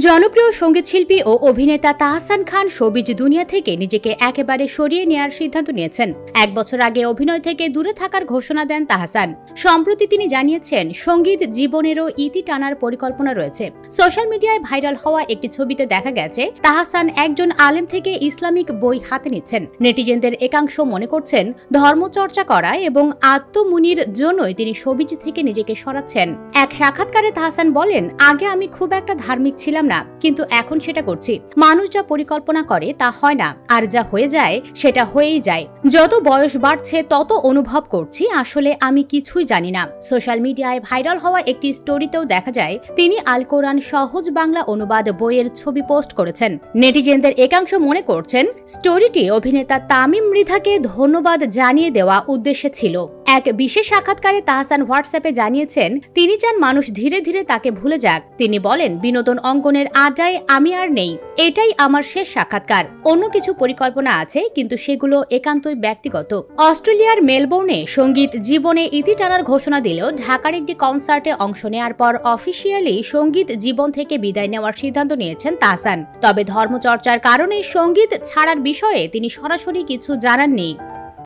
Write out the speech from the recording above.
জনপ্রিয় সঙ্গীতশিল্পী ও অভিনেতা তাহসান খান শোবিজ দুনিয়া থেকে নিজেকে একেবারে সরিয়ে নেওয়ার সিদ্ধান্ত নিয়েছেন। 1 বছর আগে অভিনয় থেকে দূরে থাকার ঘোষণা দেন তাহসান। সম্প্রতি তিনি জানিয়েছেন, সঙ্গীত জীবনেরও ইতি টানার পরিকল্পনা রয়েছে। সোশ্যাল মিডিয়ায় ভাইরাল হওয়া একটি ছবিতে দেখা গেছে তাহসান একজন আলেম থেকে ইসলামিক বই হাতে নিচ্ছেন। নেটিজেনদের একাংশ মনে করছেন, ধর্মচর্চা করা এবং আত্মমুনির জন্যই তিনি শোবিজ থেকে নিজেকে সরাচ্ছেন। এক সাক্ষাৎকারে তাহসান বলেন, আগে আমি খুব একটা ধার্মিক ছিলাম না, কিন্তু এখন সেটা করছি। মানুষ যা পরিকল্পনা করে তা হয় না, আর যা হয়ে যায় সেটা হয়েই যায়। যত বয়স বাড়ছে তত অনুভব করছি আসলে আমি কিছুই জানি না। সোশ্যাল মিডিয়ায় ভাইরাল হওয়া একটি স্টোরিতেও দেখা যায় তিনি আল কোরআন সহজ বাংলা অনুবাদ বইয়ের ছবি পোস্ট করেছেন। নেটিজেনদের একাংশ মনে করছেন স্টোরিটি অভিনেতা তামিম মৃধাকে ধন্যবাদ জানিয়ে দেওয়া উদ্দেশ্যে ছিল। এক বিশেষ সাক্ষাৎকারে তাহসান হোয়াটসঅ্যাপে জানিয়েছেন তিনি চান মানুষ ধীরে ধীরে তাকে ভুলে যাক। তিনি বলেন, বিনোদন অঙ্গনের আড্ডায় আমি আর নেই, এটাই আমার শেষ সাক্ষাৎকার। অন্য কিছু পরিকল্পনা আছে, কিন্তু সেগুলো একান্তই ব্যক্তিগত। অস্ট্রেলিয়ার মেলবোর্নে সঙ্গীত জীবনে ইতি টানার ঘোষণা দিলেও ঢাকার একটি কনসার্টে অংশ নেওয়ার পর অফিসিয়ালি সঙ্গীত জীবন থেকে বিদায় নেওয়ার সিদ্ধান্ত নিয়েছেন তাহসান। তবে ধর্মচর্চার কারণে সঙ্গীত ছাড়ার বিষয়ে তিনি সরাসরি কিছু জানাননি।